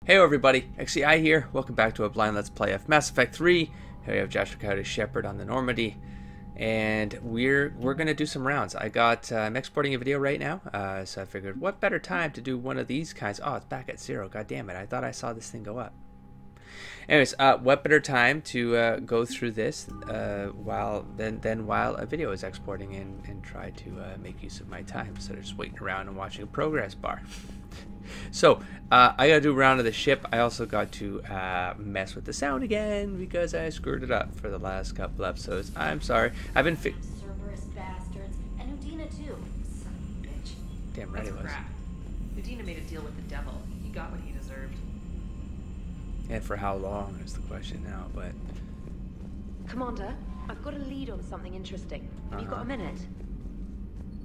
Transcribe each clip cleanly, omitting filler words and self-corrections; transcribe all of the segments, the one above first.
Hey everybody, XCI here. Welcome back to a blind Let's Play of Mass Effect 3. Here we have Joshua Coyote Shepard on the Normandy. And we're gonna do some rounds. I'm exporting a video right now, so I figured what better time to do one of these kinds. Oh, it's back at 0. God damn it, I thought I saw this thing go up. Anyways, what better time to go through this while a video is exporting and try to make use of my time instead of just waiting around and watching a progress bar. So I gotta do a round of the ship. I also got to mess with the sound again because I screwed it up for the last couple episodes. I'm sorry. I've been Cerberus bastards and Udina too. Son of a bitch. Damn right it was. Crap. Udina made a deal with the devil. He got what he deserved. And for how long is the question now, but Commander, I've got a lead on something interesting. Have you got a minute?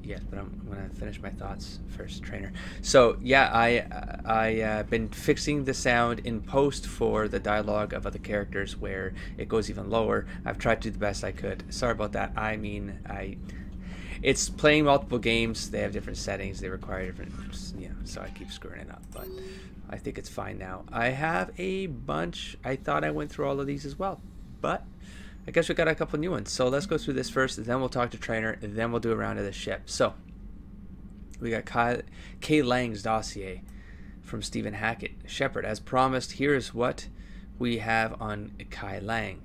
yes, but I'm gonna finish my thoughts first, trainer. So yeah, I been fixing the sound in post for the dialogue of other characters where it goes even lower. I've tried to do the best I could. Sorry about that. I mean, it's playing multiple games. They have different settings. They require different, so I keep screwing it up. But I think it's fine now. I have a bunch. I thought I went through all of these as well, but I guess we got a couple new ones. So let's go through this first, then we'll talk to Trainer, and then we'll do a round of the ship. So we got Kay Lang's dossier from Stephen Hackett. Shepard, as promised, here's what we have on Kai Lang.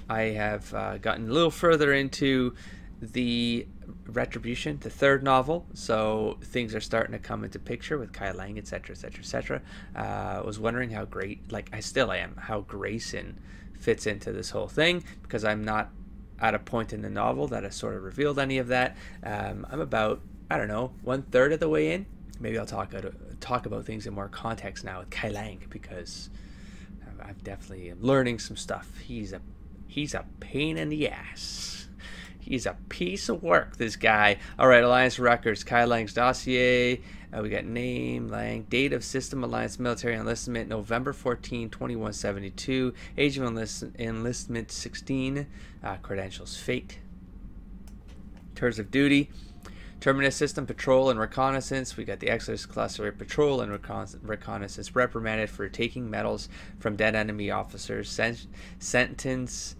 I have gotten a little further into the Retribution, the third novel, so things are starting to come into picture with Kai Lang, etc, etc, etc. I was wondering how great, like I still am, how Grayson fits into this whole thing, because I'm not at a point in the novel that has sort of revealed any of that. I'm about, I don't know, 1/3 of the way in. Maybe I'll talk about things in more context now with Kai Lang, because I'm definitely learning some stuff. He's a pain in the ass. He's a piece of work, this guy. All right, Alliance Records, Kai Lang's dossier. We got name, Lang, date of System Alliance military enlistment, November 14, 2172. Age of enlistment 16. Credentials, fate. Tours of duty. Terminus system patrol and reconnaissance. We got the Exodus Cluster patrol and reconnaissance reprimanded for taking medals from dead enemy officers. Sentence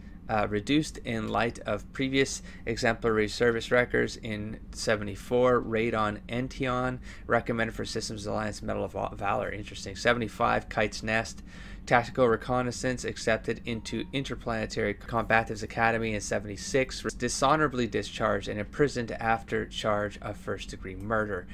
reduced in light of previous exemplary service records in 74. Raid on Ention, recommended for Systems Alliance Medal of Valor. Interesting. 75. Kite's Nest, tactical reconnaissance, accepted into Interplanetary Combatives Academy in 76. Dishonorably discharged and imprisoned after charge of first-degree murder.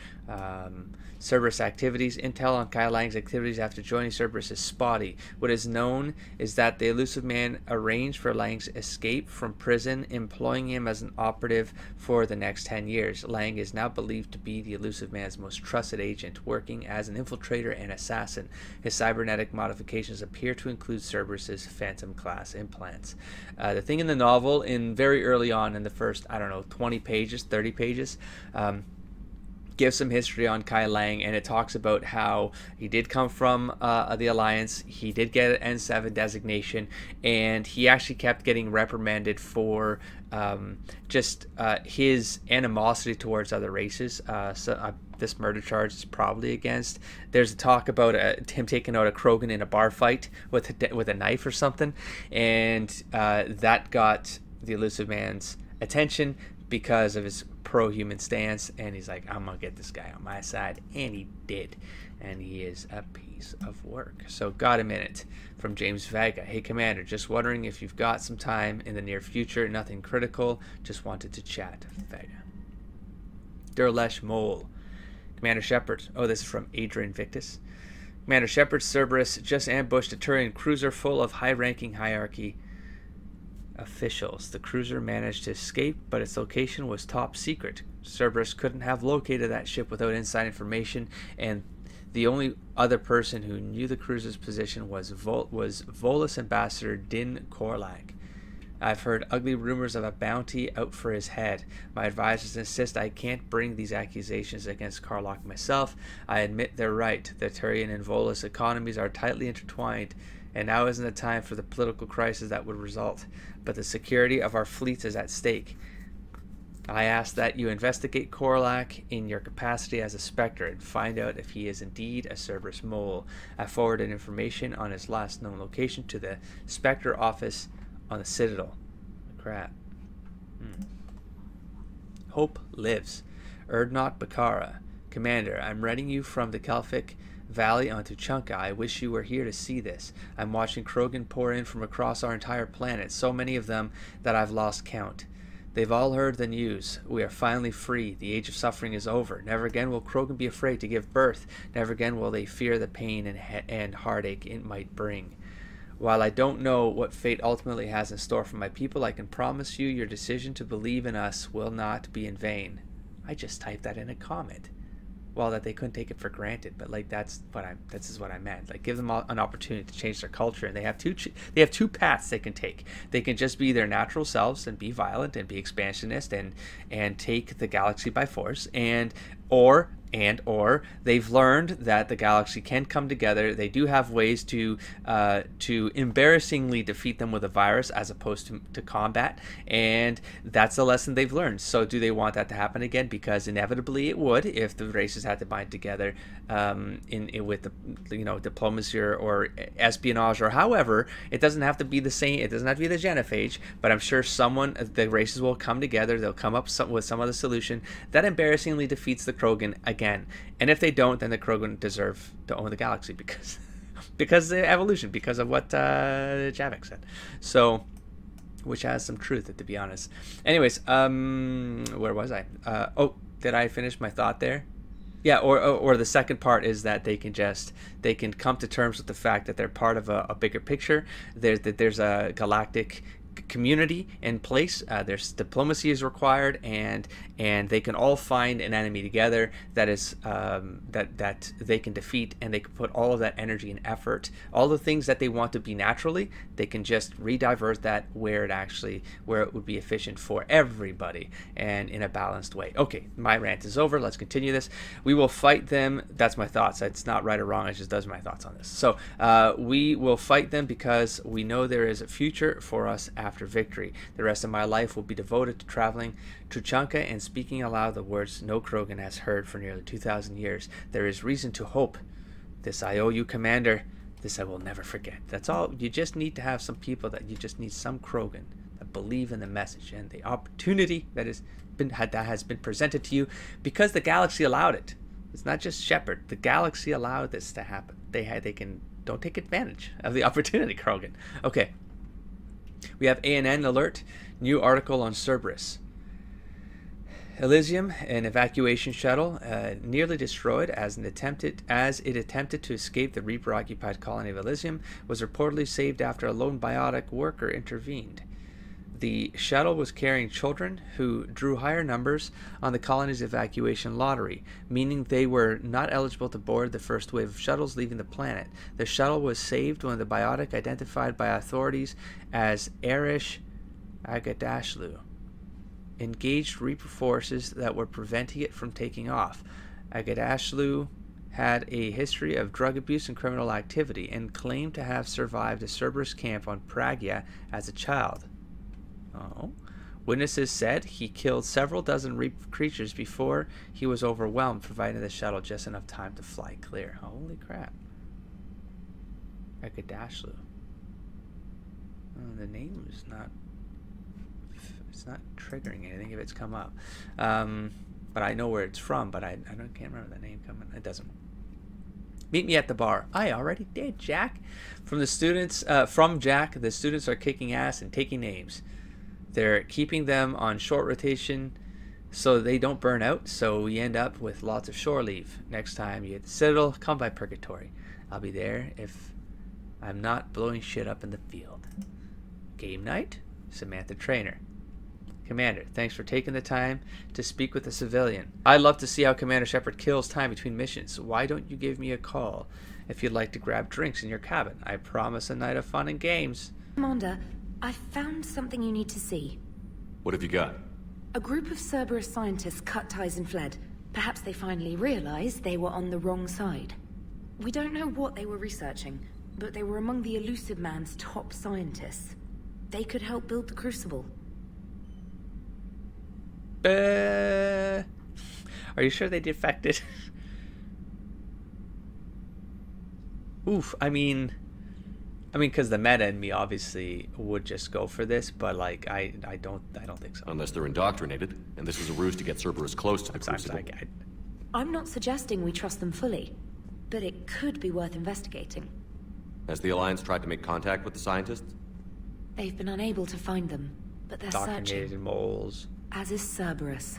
Cerberus activities. Intel on Kai Lang's activities after joining Cerberus is spotty. What is known is that the elusive man arranged for Lang's escape from prison, employing him as an operative for the next 10 years. Lang is now believed to be the elusive man's most trusted agent, working as an infiltrator and assassin. His cybernetic modifications appear to include Cerberus's Phantom class implants. The thing in the novel, in very early on in the first, I don't know, 20 pages, 30 pages, gives some history on Kai Lang, and it talks about how he did come from the Alliance. He did get an N7 designation, and he actually kept getting reprimanded for just his animosity towards other races. This murder charge is probably against. There's a talk about him taking out a Krogan in a bar fight with a knife or something, and that got the elusive man's attention because of his pro-human stance, and he's like, I'm gonna get this guy on my side, and he did, and he is a piece of work. So got a minute from James Vega. Hey Commander, just wondering if you've got some time in the near future. Nothing critical, just wanted to chat. Vega. Derlesh Mole. Commander Shepard. Oh, this is from Adrian Victus. Commander Shepard, Cerberus just ambushed a Turian cruiser full of high-ranking hierarchy officials. The cruiser managed to escape, but its location was top secret. Cerberus couldn't have located that ship without inside information, and the only other person who knew the cruiser's position was Volus Ambassador Din Korlag. I've heard ugly rumors of a bounty out for his head. My advisors insist I can't bring these accusations against Karlach myself. I admit they're right. The Turian and Volus economies are tightly intertwined, and now isn't the time for the political crisis that would result. But the security of our fleets is at stake. I ask that you investigate Korlak in your capacity as a Spectre and find out if he is indeed a Cerberus mole. I forwarded information on his last known location to the Spectre office on the Citadel. Crap. Hope lives. Erdnot Bakara. Commander, I'm writing you from the Kelphic Valley onto Chunka. I wish you were here to see this. I'm watching Krogan pour in from across our entire planet, so many of them that I've lost count. They've all heard the news. We are finally free. The age of suffering is over. Never again will Krogan be afraid to give birth. Never again will they fear the pain and heartache it might bring. While I don't know what fate ultimately has in store for my people, I can promise you your decision to believe in us will not be in vain. I just typed that in a comment. Well, that they couldn't take it for granted, but like this is what I meant. Like, give them an opportunity to change their culture, and they have two paths they can take. They can just be their natural selves and be violent and be expansionist and take the galaxy by force, or they've learned that the galaxy can come together. They do have ways to embarrassingly defeat them with a virus as opposed to combat, and that's a lesson they've learned. So do they want that to happen again? Because inevitably it would, if the races had to bind together with the, diplomacy or espionage or however. It doesn't have to be the same. It doesn't have to be the genophage, but I'm sure the races will come together. They'll come up with some other solution that embarrassingly defeats the Krogan again. And if they don't, then the Krogan deserve to own the galaxy because of evolution, because of what Javik said. So, which has some truth, to be honest. Anyways, where was I? Did I finish my thought there? Yeah, or the second part is that they can come to terms with the fact that they're part of a bigger picture. There's a galactic community in place. There's diplomacy is required, and they can all find an enemy together that is that they can defeat, and they can put all of that energy and effort, all the things that they want to be naturally, they can just redivert that where it would be efficient for everybody and in a balanced way. Okay, my rant is over. Let's continue this. We will fight them. That's my thoughts. It's not right or wrong. It just does my thoughts on this. So we will fight them because we know there is a future for us after victory. The rest of my life will be devoted to traveling to Chunka and speaking aloud the words no Krogan has heard for nearly 2,000 years. There is reason to hope. This I owe you, Commander. This I will never forget. That's all. You just need to have some people that you just need some Krogan that believe in the message and the opportunity that has been presented to you because the galaxy allowed it. It's not just Shepard. The galaxy allowed this to happen. Don't take advantage of the opportunity, Krogan. Okay. We have ANN alert. New article on Cerberus. Elysium, an evacuation shuttle, nearly destroyed as it attempted to escape the Reaper-occupied colony of Elysium, was reportedly saved after a lone biotic worker intervened. The shuttle was carrying children who drew higher numbers on the colony's evacuation lottery, meaning they were not eligible to board the first wave of shuttles leaving the planet. The shuttle was saved when the biotic, identified by authorities as Arish Agadashlu, engaged Reaper forces that were preventing it from taking off. Agadashlu had a history of drug abuse and criminal activity and claimed to have survived a Cerberus camp on Pragya as a child. Witnesses said he killed several dozen Reaper creatures before he was overwhelmed, providing the shuttle just enough time to fly clear. Holy crap. Agadashlu. The name is not... It's not triggering anything if it's come up. But I know where it's from, but I can't remember the name coming. It doesn't. Meet me at the bar. I already did, Jack. From Jack, the students are kicking ass and taking names. They're keeping them on short rotation so they don't burn out, so we end up with lots of shore leave. Next time you hit the Citadel, come by Purgatory. I'll be there if I'm not blowing shit up in the field. Game night? Samantha Trainer. Commander, thanks for taking the time to speak with a civilian. I'd love to see how Commander Shepard kills time between missions. Why don't you give me a call if you'd like to grab drinks in your cabin? I promise a night of fun and games. Commander, I found something you need to see. What have you got? A group of Cerberus scientists cut ties and fled. Perhaps they finally realized they were on the wrong side. We don't know what they were researching, but they were among the Elusive Man's top scientists. They could help build the Crucible. Are you sure they defected? Oof. I mean, because the meta in me obviously would just go for this, but like I don't think so. Unless they're indoctrinated, and this is a ruse to get Cerberus close to the Crucible. I'm not suggesting we trust them fully, but it could be worth investigating. Has the Alliance tried to make contact with the scientists? They've been unable to find them, but they're Indoctrinated searching. moles. As is Cerberus.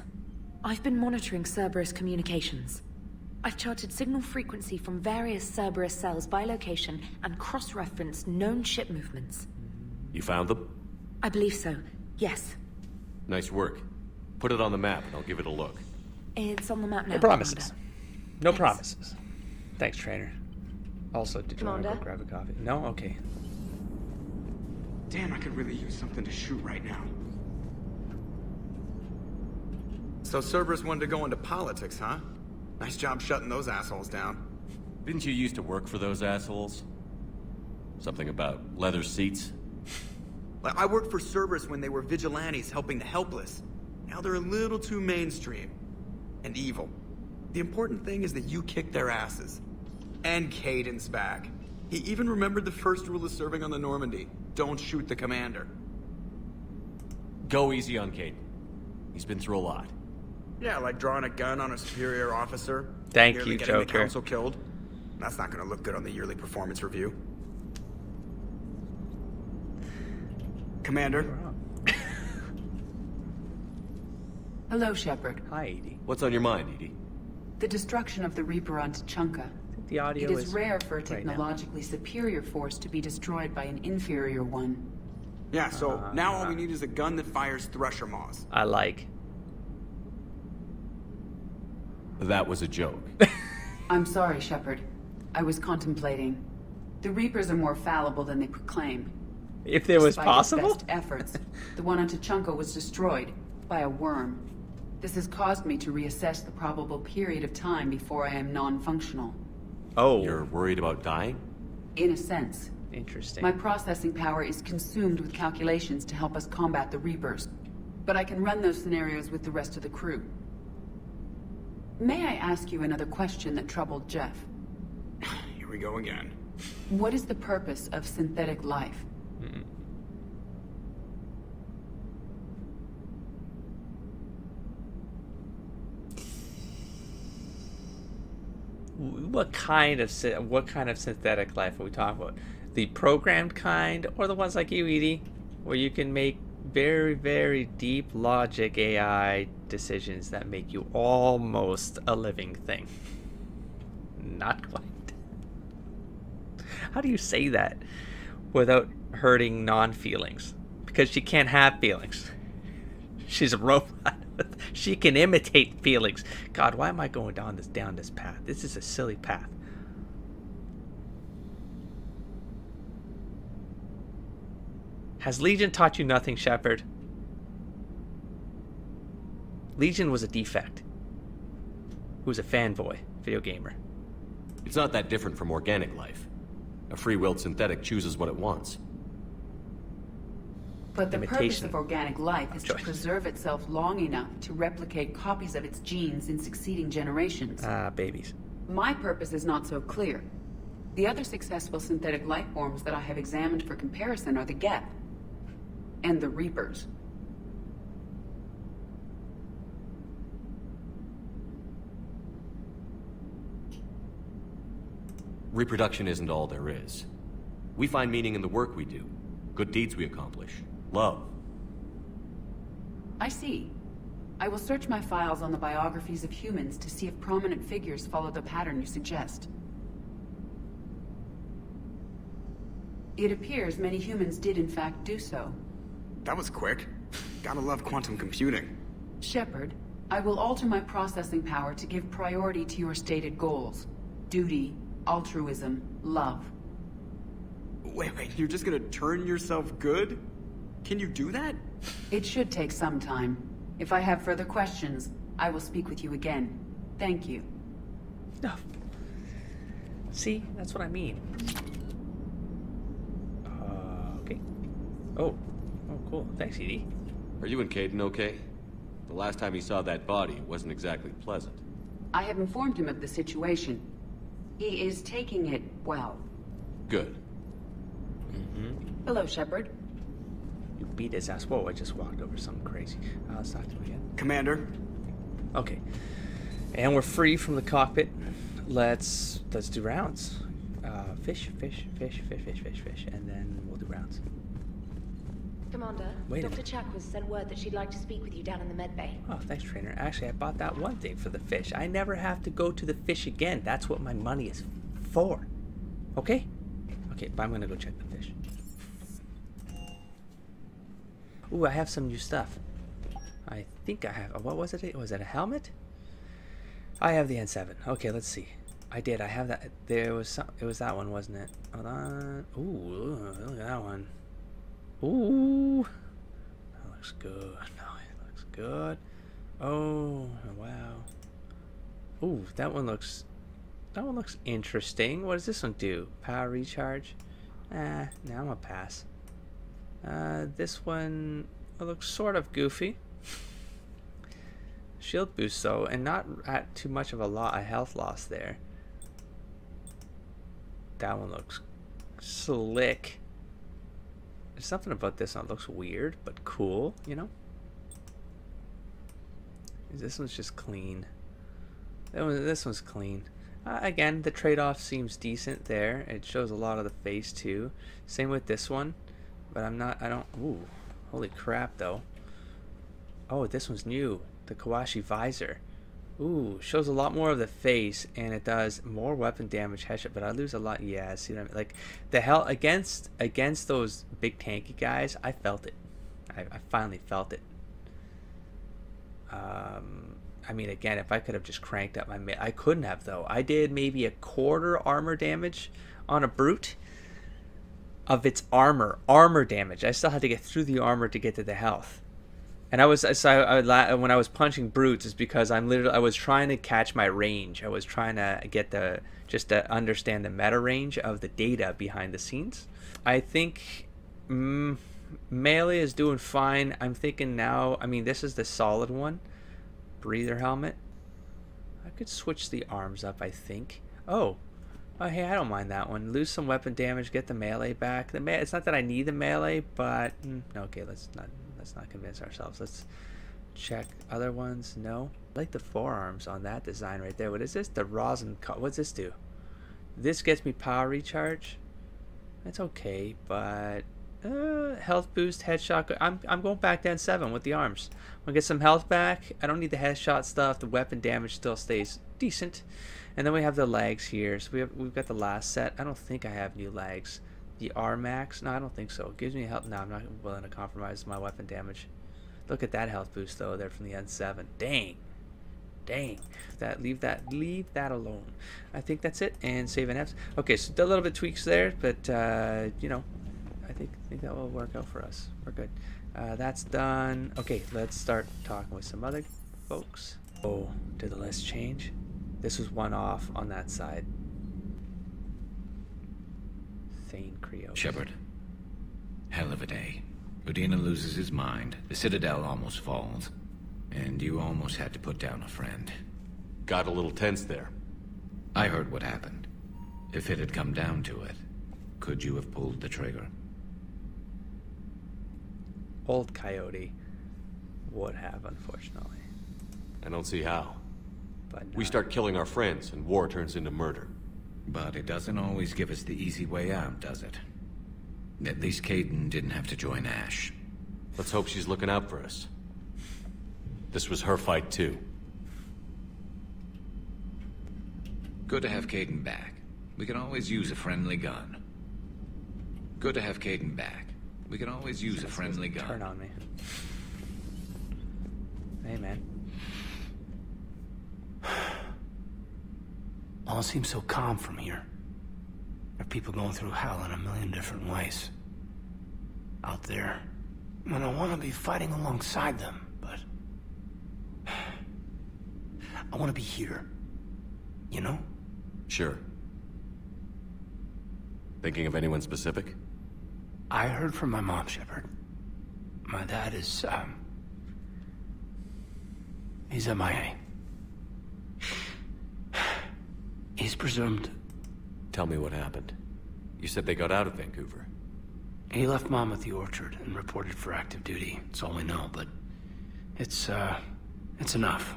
I've been monitoring Cerberus communications. I've charted signal frequency from various Cerberus cells by location and cross-referenced known ship movements. You found them? I believe so, yes. Nice work. Put it on the map and I'll give it a look. It's on the map now, No promises. Commander. No Thanks. promises. Thanks, trainer. Also, did you want to go Commander? grab a coffee? No? Okay. Damn, I could really use something to shoot right now. So Cerberus wanted to go into politics, huh? Nice job shutting those assholes down. Didn't you used to work for those assholes? Something about leather seats? I worked for Cerberus when they were vigilantes helping the helpless. Now they're a little too mainstream. And evil. The important thing is that you kicked their asses. And Caden's back. He even remembered the first rule of serving on the Normandy. Don't shoot the commander. Go easy on Caden. He's been through a lot. Yeah, like drawing a gun on a superior officer. Thank nearly you, getting the Joker. council killed. That's not gonna look good on the yearly performance review. Commander. Hello, Shepard. Hi, Edie. What's on your mind, Edie? The destruction of the Reaper on Tuchanka. I think the audio It is rare for a right now. technologically superior force to be destroyed by an inferior one. Yeah, so now all we need is a gun that fires thresher maws. I like. That was a joke. I'm sorry, Shepard. I was contemplating. The Reapers are more fallible than they proclaim. If it was Despite possible? its best efforts, the one on Tuchanka was destroyed by a worm. This has caused me to reassess the probable period of time before I am non-functional. Oh, You're worried about dying? In a sense. interesting. My processing power is consumed with calculations to help us combat the Reapers. But I can run those scenarios with the rest of the crew. May I ask you another question that troubled Jeff? Here we go again. What is the purpose of synthetic life? What kind of synthetic life are we talking about? The programmed kind, or the ones like you, Edie, where you can make very, very deep logic AI decisions that make you almost a living thing? Not quite. How do you say that without hurting non-feelings? Because she can't have feelings. She's a robot. She can imitate feelings. God, why am I going down this path? This is a silly path. Has Legion taught you nothing, Shepard? Legion was a defect. Who was a fanboy, video gamer. It's not that different from organic life. A free-willed synthetic chooses what it wants. But the purpose Imitation of organic life is to choice. preserve itself long enough to replicate copies of its genes in succeeding generations. Ah, babies. My purpose is not so clear. The other successful synthetic life forms that I have examined for comparison are the Geth and the Reapers. Reproduction isn't all there is. We find meaning in the work we do, good deeds we accomplish, love. I see. I will search my files on the biographies of humans to see if prominent figures follow the pattern you suggest. It appears many humans did in fact do so. That was quick. Gotta love quantum computing. Shepard, I will alter my processing power to give priority to your stated goals. Duty, altruism, love. Wait, you're just gonna turn yourself good? Can you do that? It should take some time. If I have further questions, I will speak with you again. Thank you. No. See, that's what I mean. Okay. Oh, cool. Thanks, Edie. Are you and Caden okay? The last time he saw that body, it wasn't exactly pleasant. I have informed him of the situation. He is taking it well. Good. Hello, Shepard. You beat his ass. Whoa, I just walked over something crazy. Let's talk to him again. Commander? Okay. And we're free from the cockpit. Let's do rounds. Fish, and then we'll do rounds. Commander, Wait a Dr. minute. Chakwas sent word that she'd like to speak with you down in the med bay. Oh, thanks, trainer. Actually, I bought that one thing for the fish. I never have to go to the fish again. That's what my money is for. Okay? Okay, but I'm gonna go check the fish. Ooh, I have some new stuff. I think I have. What was it? Was it a helmet? I have the N7. Okay, let's see. I did. I have that. There was some. It was that one, wasn't it? Hold on. Ooh, look at that one. Ooh, that looks good. No, it looks good. Oh, wow. Ooh, that one looks interesting. What does this one do? Power recharge? Now I'm gonna pass. This one looks sort of goofy. Shield boost though, and not at too much of a health loss there. That one looks slick. There's something about this one that looks weird, but cool, you know? This one's just clean. This one's clean. Again, the trade-off seems decent there. It shows a lot of the face too. Same with this one, but ooh, holy crap though. Oh, this one's new. The Kawashi visor. Ooh, shows a lot more of the face, and it does more weapon damage headshot, but I lose a lot. Yeah, see what I mean? Like, the hell against those big tanky guys, I felt it. I finally felt it. I mean, again, if I could have just cranked up I couldn't have, though. I did maybe a quarter armor damage on a brute of its armor damage. I still had to get through the armor to get to the health. And when I was punching brutes, is because I was trying to catch my range. I was trying to get just to understand the meta range of the data behind the scenes. I think melee is doing fine. I'm thinking now. I mean, this is the solid one, breather helmet. I could switch the arms up. I think. Oh, hey, I don't mind that one. Lose some weapon damage, get the melee back. It's not that I need the melee, but okay, let's not convince ourselves. Let's check other ones. No, I like the forearms on that design right there. What is this? The rosin. What's this do? This gets me power recharge. That's okay, but health boost, headshot. I'm going back down 7 with the arms. I'm gonna get some health back. I don't need the headshot stuff. The weapon damage still stays decent. And then we have the legs here. So we've got the last set. I don't think I have new legs. The R max? No, I don't think so. It gives me health. No, I'm not willing to compromise my weapon damage. Look at that health boost though, there from the N7. Dang. Leave that alone. I think that's it. And save an F. Okay, so a little bit tweaks there, but you know, I think that will work out for us. We're good. That's done. Okay, let's start talking with some other folks. Oh, did the list change? This was one off on that side. Thane Creo. Shepard. Hell of a day. Udina loses his mind, the Citadel almost falls, and you almost had to put down a friend. Got a little tense there. I heard what happened. If it had come down to it, could you have pulled the trigger? Old Coyote would have, unfortunately. I don't see how. But We start killing our friends, and war turns into murder. But it doesn't always give us the easy way out, does it? At least Kaidan didn't have to join Ash. Let's hope she's looking out for us. This was her fight, too. Good to have Kaidan back. We can always use a friendly gun. Good to have Kaidan back. We can always use a friendly gun. Turn on me. Hey, man. All seems so calm from here. There are people going through hell in a million different ways. Out there. And I want to be fighting alongside them, but... I want to be here. You know? Sure. Thinking of anyone specific? I heard from my mom, Shepard. My dad is, He's MIA. He's presumed... Tell me what happened. You said they got out of Vancouver. He left Mom at the orchard and reported for active duty. That's all we know, but... It's enough.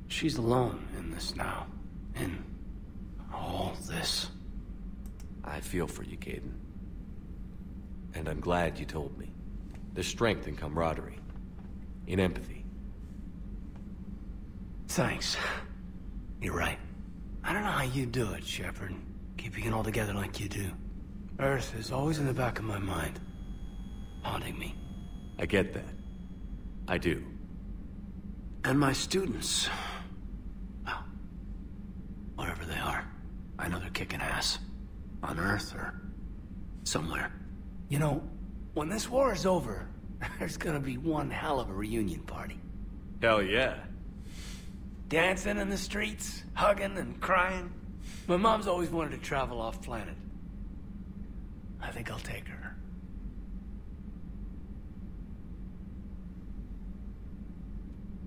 She's alone in this now. In all this. I feel for you, Caden. And I'm glad you told me. There's strength in camaraderie. In empathy. Thanks. You're right. I don't know how you do it, Shepard. Keeping it all together like you do. Earth is always in the back of my mind. Haunting me. I get that. I do. And my students... Well, whatever they are. I know they're kicking ass. On Earth or... somewhere. You know, when this war is over, there's gonna be one hell of a reunion party. Hell yeah. Dancing in the streets, hugging and crying. My mom's always wanted to travel off planet. I think I'll take her.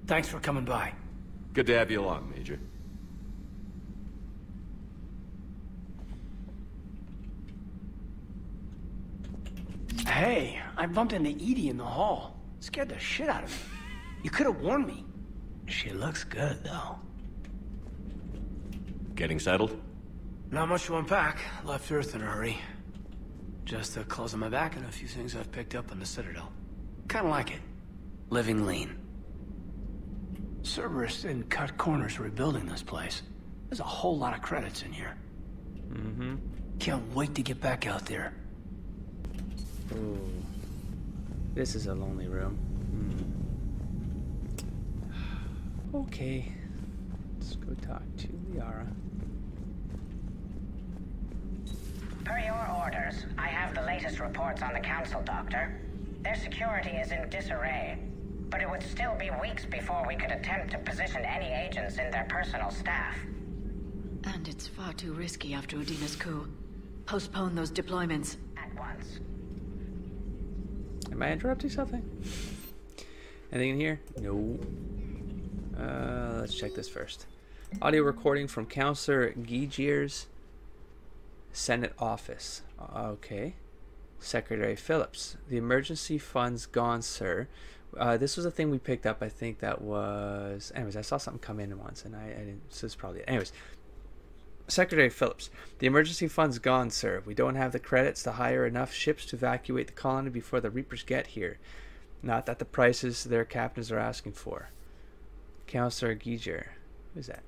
Thanks for coming by. Good to have you along, Major. Hey, I bumped into Edie in the hall. Scared the shit out of me. You could have warned me. She looks good, though. Getting settled? Not much to unpack. Left Earth in a hurry. Just the clothes on my back and a few things I've picked up on the Citadel. Kinda like it. Living lean. Cerberus didn't cut corners rebuilding this place. There's a whole lot of credits in here. Mm-hmm. Can't wait to get back out there. Ooh. This is a lonely room. Okay. Let's go talk to Liara. Per your orders, I have the latest reports on the Council, Doctor. Their security is in disarray, but it would still be weeks before we could attempt to position any agents in their personal staff. And it's far too risky after Udina's coup. Postpone those deployments. At once. Am I interrupting something? Anything in here? No. Let's check this first. Audio recording from Counselor Gijir's Senate office. Okay. Secretary Phillips. The emergency funds gone, sir. This was a thing we picked up. I think that was... Anyways, I saw something come in once, and I didn't... So this is probably it. Anyways. Secretary Phillips. The emergency funds gone, sir. We don't have the credits to hire enough ships to evacuate the colony before the Reapers get here. Not at the prices their captains are asking for. Counselor Gijir. Who is that?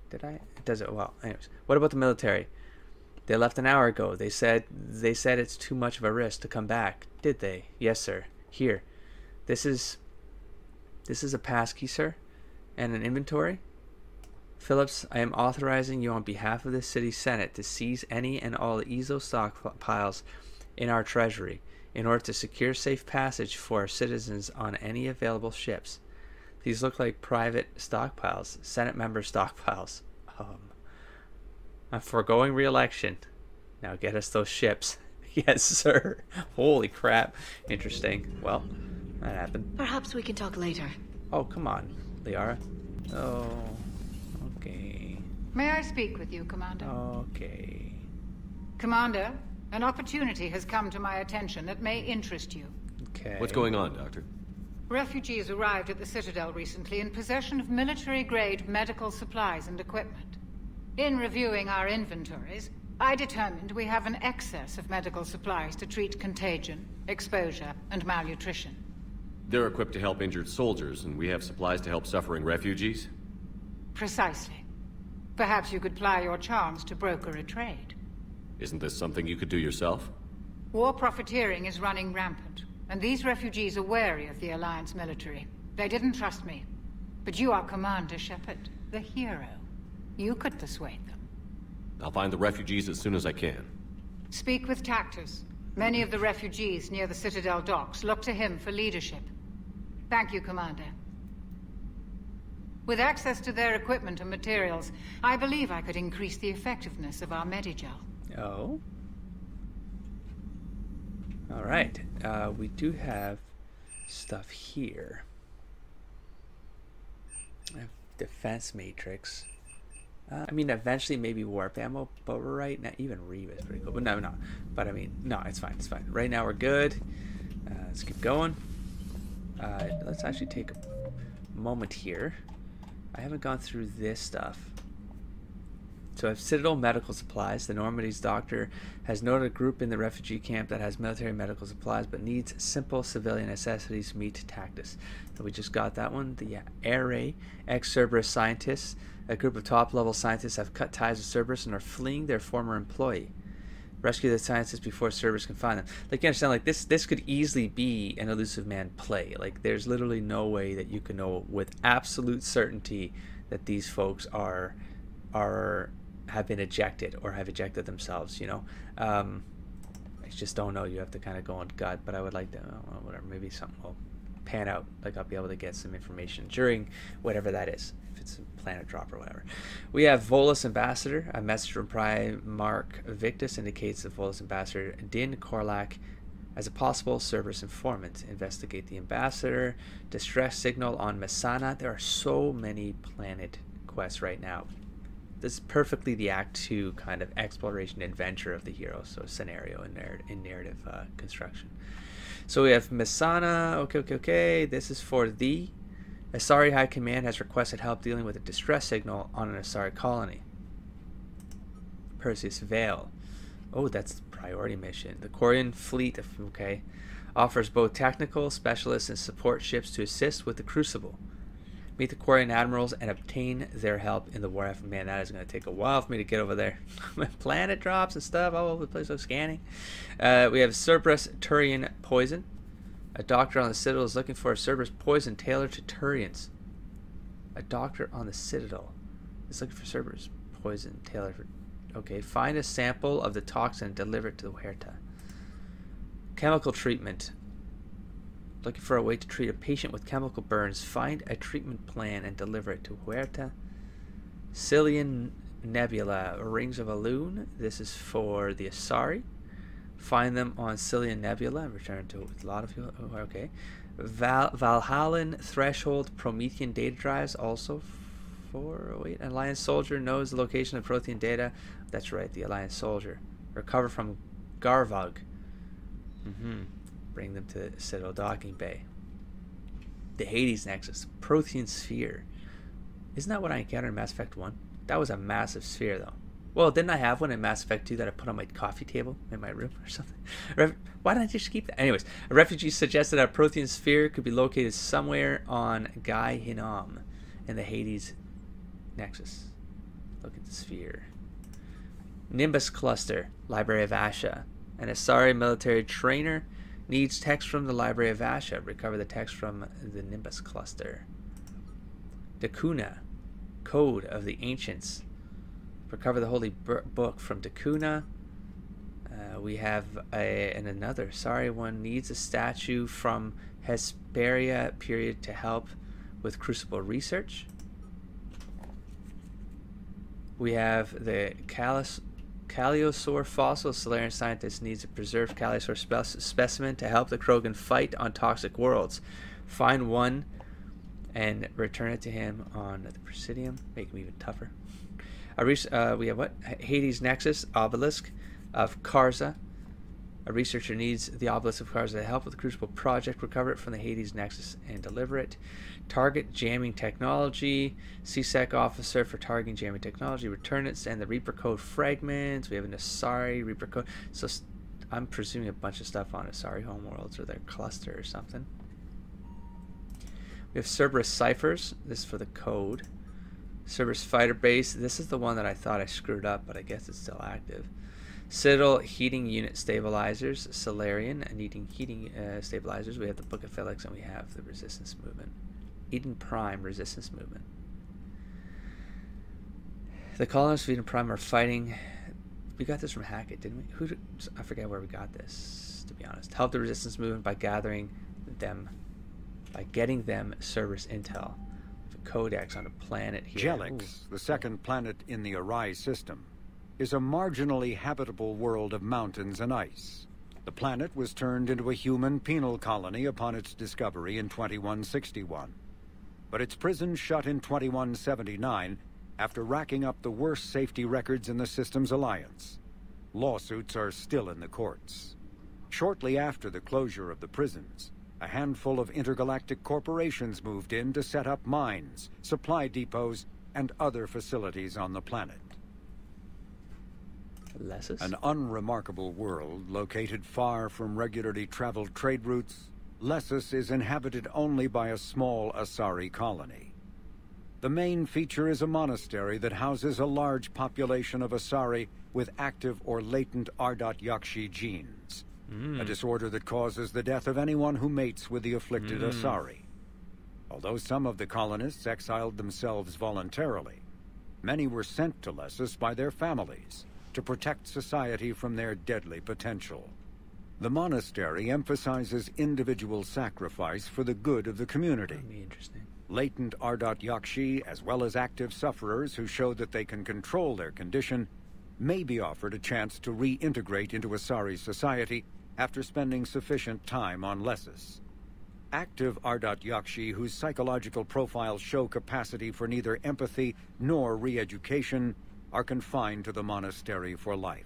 Did I? It does it well. Anyways, what about the military? They left an hour ago. They said it's too much of a risk to come back. Did they? Yes, sir. Here. This is a passkey, sir, and an inventory. Phillips, I am authorizing you on behalf of the city senate to seize any and all EZO stockpiles in our treasury in order to secure safe passage for our citizens on any available ships. These look like private stockpiles, Senate member stockpiles. I'm foregoing re-election. Now get us those ships. Yes, sir. Holy crap. Interesting. Well, that happened. Perhaps we can talk later. Oh, come on, Liara. Oh, okay. May I speak with you, Commander? Okay. Commander, an opportunity has come to my attention that may interest you. Okay. What's going on, Doctor? Refugees arrived at the Citadel recently in possession of military-grade medical supplies and equipment. In reviewing our inventories, I determined we have an excess of medical supplies to treat contagion, exposure, and malnutrition. They're equipped to help injured soldiers, and we have supplies to help suffering refugees? Precisely. Perhaps you could ply your charms to broker a trade. Isn't this something you could do yourself? War profiteering is running rampant, and these refugees are wary of the Alliance military. They didn't trust me. But you are Commander Shepard, the hero. You could persuade them. I'll find the refugees as soon as I can. Speak with Tactus. Many of the refugees near the Citadel docks look to him for leadership. Thank you, Commander. With access to their equipment and materials, I believe I could increase the effectiveness of our Medigel. Oh. All right. We do have stuff here. Defense matrix. I mean, eventually maybe warp ammo, but right now, even Reva is pretty cool. But no. But I mean, no, it's fine. It's fine. Right now we're good. Let's keep going. Let's actually take a moment here. I haven't gone through this stuff. So I have Citadel medical supplies. The Normandy's doctor has noted a group in the refugee camp that has military medical supplies but needs simple civilian necessities to meet Tactus. So we just got that one. The Array, ex-Cerberus scientists. A group of top-level scientists have cut ties with Cerberus and are fleeing their former employee. Rescue the scientists before Cerberus can find them. Like, you understand, like, this could easily be an Elusive Man play. Like, there's literally no way that you can know with absolute certainty that these folks have been ejected or have ejected themselves, you know. I just don't know. You have to kind of go on gut, but I would like to, whatever, maybe something will pan out. Like, I'll be able to get some information during whatever that is. If it's a planet drop or whatever. We have Volus Ambassador. A message from Primarch Victus indicates that Volus Ambassador Din Korlak as a possible Cerberus informant. Investigate the Ambassador. Distress signal on Messana. There are so many planet quests right now. This is perfectly the Act 2 kind of exploration adventure of the hero, so scenario in narrative construction. So we have Messana. Okay. This is for the Asari High Command has requested help dealing with a distress signal on an Asari colony. Perseus Vale. Oh, that's the priority mission. The Quarian fleet, okay, offers both technical specialists and support ships to assist with the Crucible. Meet the Quarian admirals and obtain their help in the war effort. Man, that is going to take a while for me to get over there. Planet drops and stuff all over the place. I'm scanning. We have Cerberus Turian poison. A doctor on the Citadel is looking for a Cerberus poison tailored to Turians. A doctor on the Citadel is looking for Cerberus poison tailored for... Okay, find a sample of the toxin and deliver it to the Huerta. Chemical treatment. Looking for a way to treat a patient with chemical burns. Find a treatment plan and deliver it to Huerta. Cillian Nebula, Rings of Elune. This is for the Asari. Find them on Cillian Nebula. Return to a lot of you. Oh, okay. Valhallan Threshold Promethean data drives also for... Wait, Alliance Soldier knows the location of Prothean data. That's right, the Alliance Soldier. Recover from Garvug. Bring them to Citadel Docking Bay. The Hades Nexus. Prothean Sphere. Isn't that what I encountered in Mass Effect 1? That was a massive sphere, though. Well, didn't I have one in Mass Effect 2 that I put on my coffee table in my room or something? Why didn't I just keep that? Anyways, a refugee suggested that a Prothean sphere could be located somewhere on Gai Hinam in the Hades Nexus. Look at the sphere. Nimbus Cluster, Library of Asha. An Asari military trainer needs text from the Library of Asha. Recover the text from the Nimbus Cluster. Dakuna, Code of the Ancients. Recover the Holy Book from Dakuna. We have another. Sorry, one needs a statue from Hesperia period to help with Crucible research. We have the Caliosaur fossil. Solarian scientist needs a preserved Caliosaur specimen to help the Krogan fight on toxic worlds. Find one and return it to him on the Presidium. Make him even tougher. We have what? Hades Nexus, Obelisk of Karza. A researcher needs the Obelisk of Karza to help with the Crucible project. Recover it from the Hades Nexus and deliver it. Target jamming technology. CSEC officer for targeting jamming technology. Return it. Send the Reaper code fragments. We have an Asari Reaper code. So I'm presuming a bunch of stuff on Asari homeworlds or their cluster or something. We have Cerberus ciphers. This is for the code. Cerberus fighter base. This is the one that I thought I screwed up, but I guess it's still active. Citadel heating unit stabilizers. Solarian needing heating stabilizers. We have the Book of Felix and we have the resistance movement. Eden Prime resistance movement. The colonists of Eden Prime are fighting. We got this from Hackett, didn't we? I forget where we got this, to be honest. Help the resistance movement by getting them Cerberus intel. Codex on a planet here. Jelix, the second planet in the Arise system, is a marginally habitable world of mountains and ice. The planet was turned into a human penal colony upon its discovery in 2161. but its prison shut in 2179 after racking up the worst safety records in the system's alliance. Lawsuits are still in the courts. Shortly after the closure of the prisons, a handful of intergalactic corporations moved in to set up mines, supply depots, and other facilities on the planet. Lessus? An unremarkable world located far from regularly traveled trade routes, Lessus is inhabited only by a small Asari colony. The main feature is a monastery that houses a large population of Asari with active or latent Ardot-Yakshi genes, a disorder that causes the death of anyone who mates with the afflicted Asari. Although some of the colonists exiled themselves voluntarily, many were sent to Lessus by their families to protect society from their deadly potential. The monastery emphasizes individual sacrifice for the good of the community. That'd be interesting. Latent Ardot-Yakshi, as well as active sufferers who show that they can control their condition, may be offered a chance to reintegrate into Asari society after spending sufficient time on Lessus. Active Ardot-Yakshi whose psychological profiles show capacity for neither empathy nor re-education are confined to the monastery for life.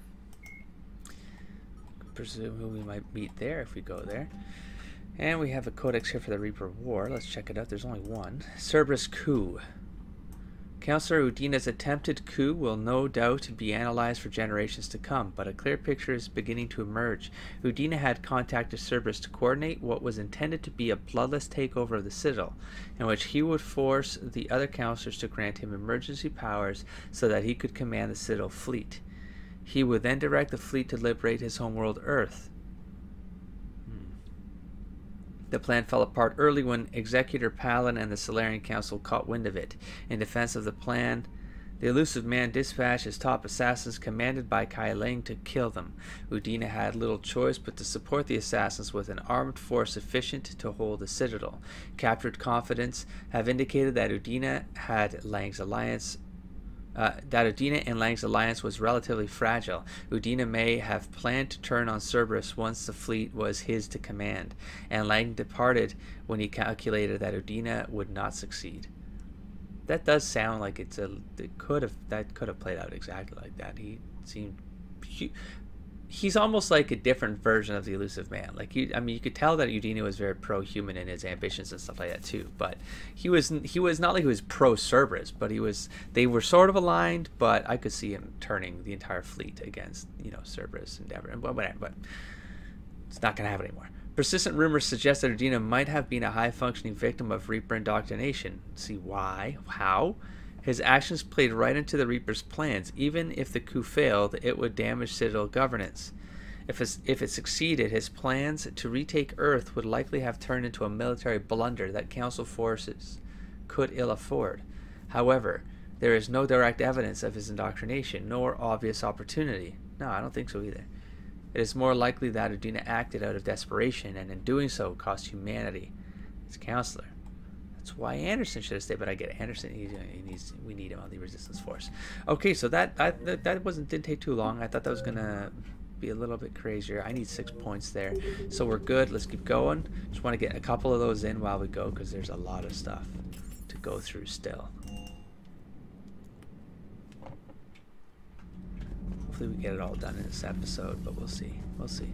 Presume who we might meet there if we go there. And we have a codex here for the Reaper War. Let's check it out. There's only one. Cerberus coup. Councillor Udina's attempted coup will no doubt be analyzed for generations to come, but a clear picture is beginning to emerge. Udina had contacted Cerberus to coordinate what was intended to be a bloodless takeover of the Citadel, in which he would force the other councillors to grant him emergency powers so that he could command the Citadel fleet. He would then direct the fleet to liberate his homeworld Earth. The plan fell apart early when Executor Palin and the Solarian Council caught wind of it. In defense of the plan, the elusive man dispatched his top assassins commanded by Kai Ling to kill them. Udina had little choice but to support the assassins with an armed force sufficient to hold the Citadel. Captured confidants have indicated that Udina and Lang's alliance was relatively fragile. Udina may have planned to turn on Cerberus once the fleet was his to command, and Lang departed when he calculated that Udina would not succeed. That does sound like that could have played out exactly like that. He seemed he's almost like a different version of the elusive man. Like you could tell that Udina was very pro-human in his ambitions and stuff like that too. But he was not like he was pro-Cerberus, but they were sort of aligned. But I could see him turning the entire fleet against Cerberus Endeavor and whatever. But it's not going to happen anymore. Persistent rumors suggest that Udina might have been a high-functioning victim of Reaper indoctrination. See why? How? His actions played right into the Reaper's plans. Even if the coup failed, it would damage Citadel governance. If it succeeded, his plans to retake Earth would likely have turned into a military blunder that Council forces could ill afford. However, there is no direct evidence of his indoctrination, nor obvious opportunity. No, I don't think so either. It is more likely that Udina acted out of desperation, and in doing so, cost humanity its counselor. That's why Anderson should have stayed, but I get it. Anderson, we need him on the resistance force. Okay, so that didn't take too long. I thought that was gonna be a little bit crazier. I need 6 points there, so we're good. Let's keep going. Just want to get a couple of those in while we go, because there's a lot of stuff to go through still. Hopefully we get it all done in this episode, but we'll see. We'll see.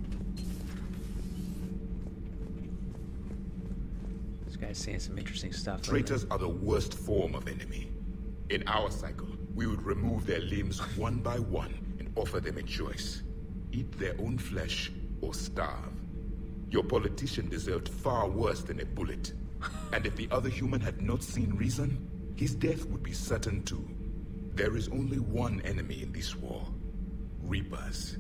Guys saying some interesting stuff. Traitors are the worst form of enemy. In our cycle, we would remove their limbs one by one and offer them a choice. Eat their own flesh or starve. Your politician deserved far worse than a bullet. And if the other human had not seen reason, his death would be certain too. There is only one enemy in this war. Reapers.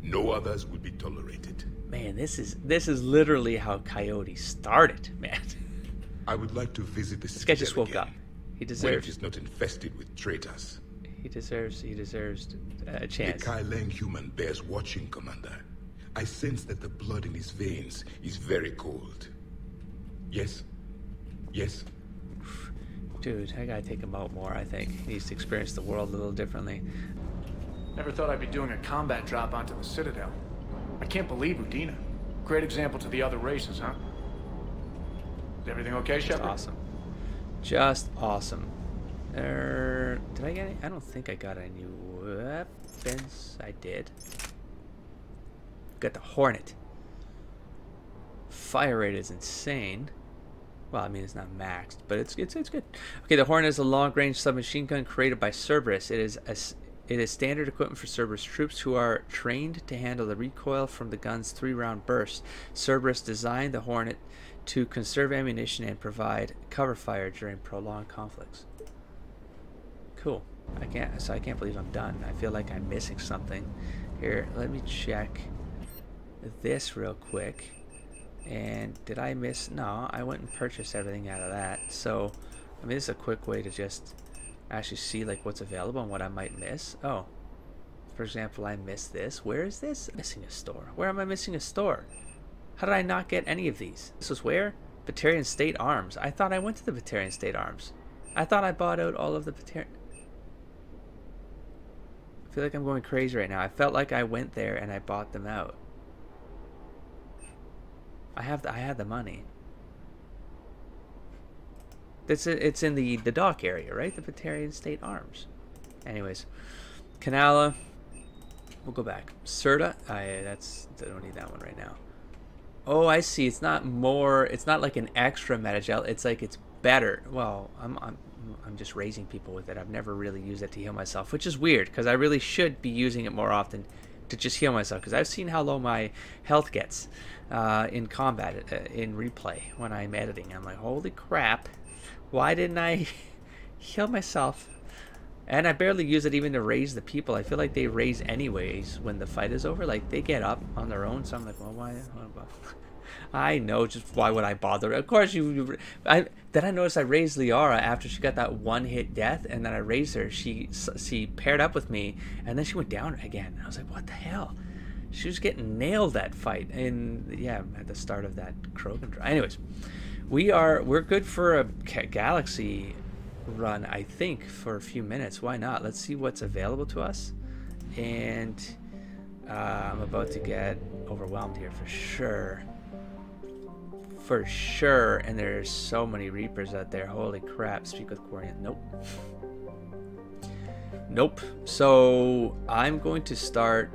No others would be tolerated. Man, this is literally how Coyote started, man. I would like to visit the This guy just woke up. He deserves. Where it is not infested with traitors. He deserves a chance. The Kai Lang human bears watching, Commander. I sense that the blood in his veins is very cold. Yes? Yes? Dude, I gotta take him out more, I think. He needs to experience the world a little differently. Never thought I'd be doing a combat drop onto the Citadel. I can't believe Udina. Great example to the other races, huh? Is everything okay, Shepard? Awesome. Just awesome. Did I get any? I don't think I got any weapons. I did. Got the Hornet. Fire rate is insane. Well, I mean, it's not maxed, but it's good. Okay, the Hornet is a long-range submachine gun created by Cerberus. It is standard equipment for Cerberus troops who are trained to handle the recoil from the gun's 3-round burst. Cerberus designed the Hornet to conserve ammunition and provide cover fire during prolonged conflicts. Cool. I can't believe I'm done. I feel like I'm missing something. Here, let me check this real quick. And did I miss? No, I went and purchased everything out of that. So, I mean, this is a quick way to just actually see like what's available and what I might miss. Oh, for example, I missed this. Where is this? Missing a store. Where am I missing a store? How did I not get any of these? This was where? Batarian State Arms. I thought I went to the Batarian State Arms. I thought I bought out all of the Batarian. I feel like I'm going crazy right now. I felt like I went there and I bought them out. I had the money. It's in the dock area, right? The Batarian State Arms. Anyways, Canala. We'll go back. Serta. I don't need that one right now. Oh, I see. It's not more. It's not like an extra metagel. It's like it's better. Well, I'm just raising people with it. I've never really used it to heal myself, which is weird because I really should be using it more often to just heal myself, because I've seen how low my health gets in combat, in replay, when I'm editing. I'm like, holy crap, why didn't I heal myself? And I barely use it even to raise the people. I feel like they raise anyways when the fight is over. Like, they get up on their own, so I'm like, well, why? I know, just why would I bother? Of course, then I noticed I raised Liara after she got that one-hit death, and then I raised her. She paired up with me, and then she went down again. I was like, what the hell? She was getting nailed that fight, and yeah, at the start of that Krogan draw. Anyways, we're good for a Galaxy run, I think, for a few minutes. Why not? Let's see what's available to us, and I'm about to get overwhelmed here for sure. For sure, and there's so many Reapers out there. Holy crap. Speak with Quarian. Nope. Nope. So I'm going to start.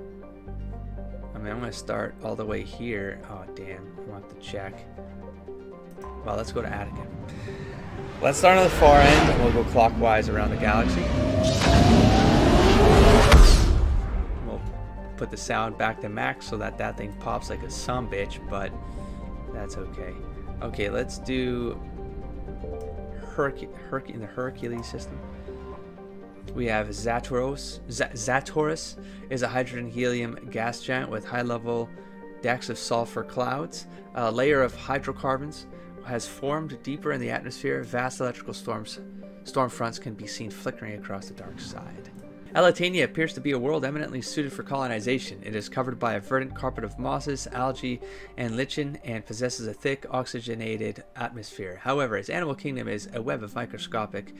I'm going to start all the way here. Oh, damn. I'll have to check. Well, let's go to Attica. Let's start on the far end, and we'll go clockwise around the galaxy. We'll put the sound back to max so that thing pops like a sumbitch, but that's okay. Okay, let's do in the Hercules system. We have Zatoros. Zatoros is a hydrogen-helium gas giant with high-level decks of sulfur clouds. A layer of hydrocarbons has formed deeper in the atmosphere. Vast electrical storm fronts can be seen flickering across the dark side. Elitania appears to be a world eminently suited for colonization. It is covered by a verdant carpet of mosses, algae, and lichen, and possesses a thick, oxygenated atmosphere. However, its animal kingdom is a web of microscopic,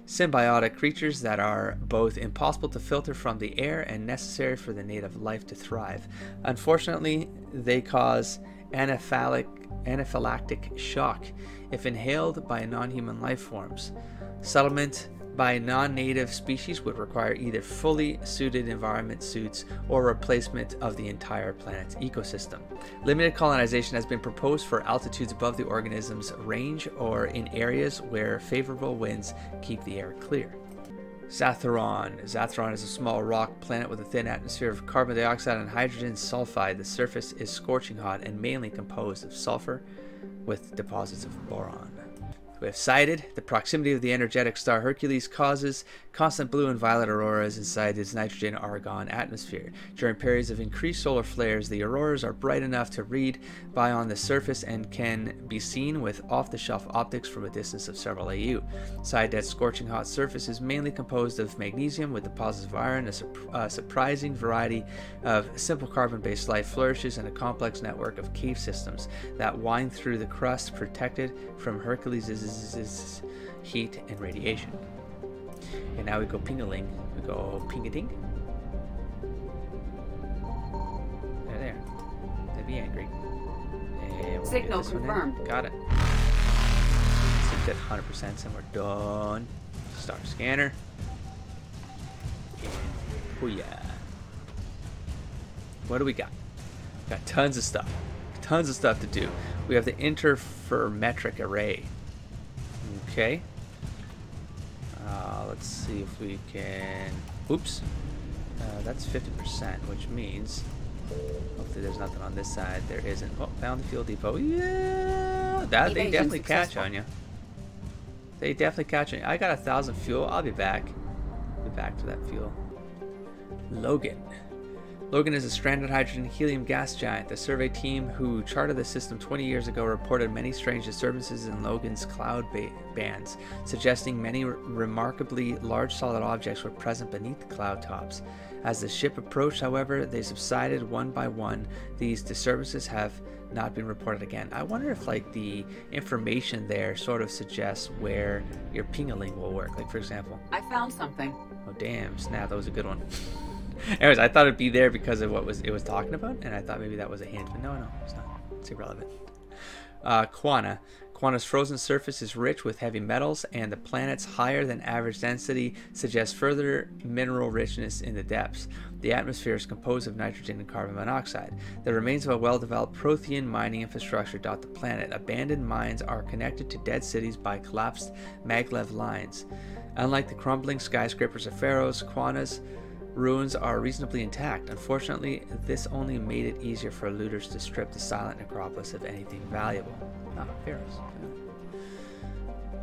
symbiotic creatures that are both impossible to filter from the air and necessary for the native life to thrive. Unfortunately, they cause anaphylactic shock if inhaled by non-human life forms. Settlement by non-native species would require either fully suited environment suits or replacement of the entire planet's ecosystem. Limited colonization has been proposed for altitudes above the organism's range or in areas where favorable winds keep the air clear. Zathoron. Zathoron is a small rock planet with a thin atmosphere of carbon dioxide and hydrogen sulfide. The surface is scorching hot and mainly composed of sulfur with deposits of boron. We have cited the proximity of the energetic star Hercules causes constant blue and violet auroras inside its nitrogen-argon atmosphere. During periods of increased solar flares, the auroras are bright enough to read by on the surface and can be seen with off-the-shelf optics from a distance of several AU. Sidet's scorching hot surface is mainly composed of magnesium with deposits of iron. A surprising variety of simple carbon-based life flourishes in a complex network of cave systems that wind through the crust, protected from Hercules' heat and radiation. And now we go ping-a-ling. We go ping-a-ding. There. They'd be angry. And we'll Signal confirmed. Got it. at 100% and we're done. Start scanner. And booyah. What do we got? Got tons of stuff. Tons of stuff to do. We have the interferometric array. Okay. Let's see if we can... Oops. That's 50%, which means... Hopefully there's nothing on this side. There isn't. Oh, found the fuel depot. Yeah! They definitely catch on you. They definitely catch on you. I got 1,000 fuel. I'll be back. Be back for that fuel. Logan. Logan is a stranded hydrogen helium gas giant. The survey team who charted the system 20 years ago reported many strange disturbances in Logan's cloud bands, suggesting many remarkably large solid objects were present beneath the cloud tops. As the ship approached, however, they subsided one by one. These disturbances have not been reported again. I wonder if like the information there sort of suggests where your ping-a-ling will work. Like for example, I found something. Oh damn, snap, that was a good one. Anyways, I thought it'd be there because of what it was talking about, and I thought maybe that was a hint, but no, it's not. It's irrelevant. Quana. Quana's frozen surface is rich with heavy metals, and the planet's higher than average density suggests further mineral richness in the depths. The atmosphere is composed of nitrogen and carbon monoxide. The remains of a well-developed Prothean mining infrastructure dot the planet. Abandoned mines are connected to dead cities by collapsed maglev lines. Unlike the crumbling skyscrapers of Pharaohs, Quana's ruins are reasonably intact. Unfortunately, this only made it easier for looters to strip the silent necropolis of anything valuable. Not Pharaohs.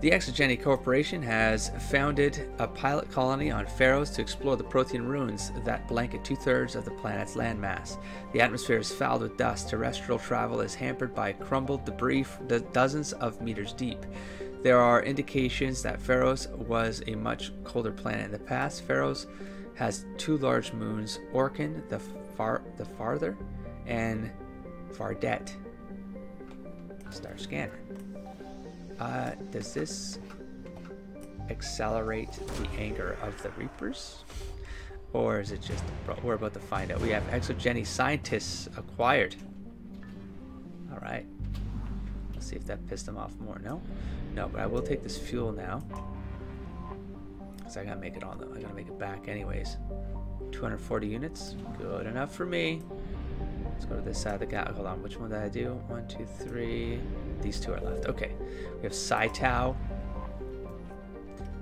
The Exogeny Corporation has founded a pilot colony on Pharaohs to explore the Prothean ruins that blanket 2/3 of the planet's landmass. The atmosphere is fouled with dust. Terrestrial travel is hampered by crumbled debris dozens of meters deep. There are indications that Pharaohs was a much colder planet in the past. Pharaohs has 2 large moons, Orkin, the farther, and Fardet. Star scanner. Does this accelerate the anger of the Reapers? Or is it just... We're about to find out. We have Exogeny scientists acquired. Alright. Let's see if that pissed them off more. No? No, but I will take this fuel now. I gotta make it on though. I gotta make it back anyways. 240 units. Good enough for me. Let's go to this side of the gap. Hold on. Which one did I do? 1, 2, 3. These 2 are left. Okay. We have Saitao.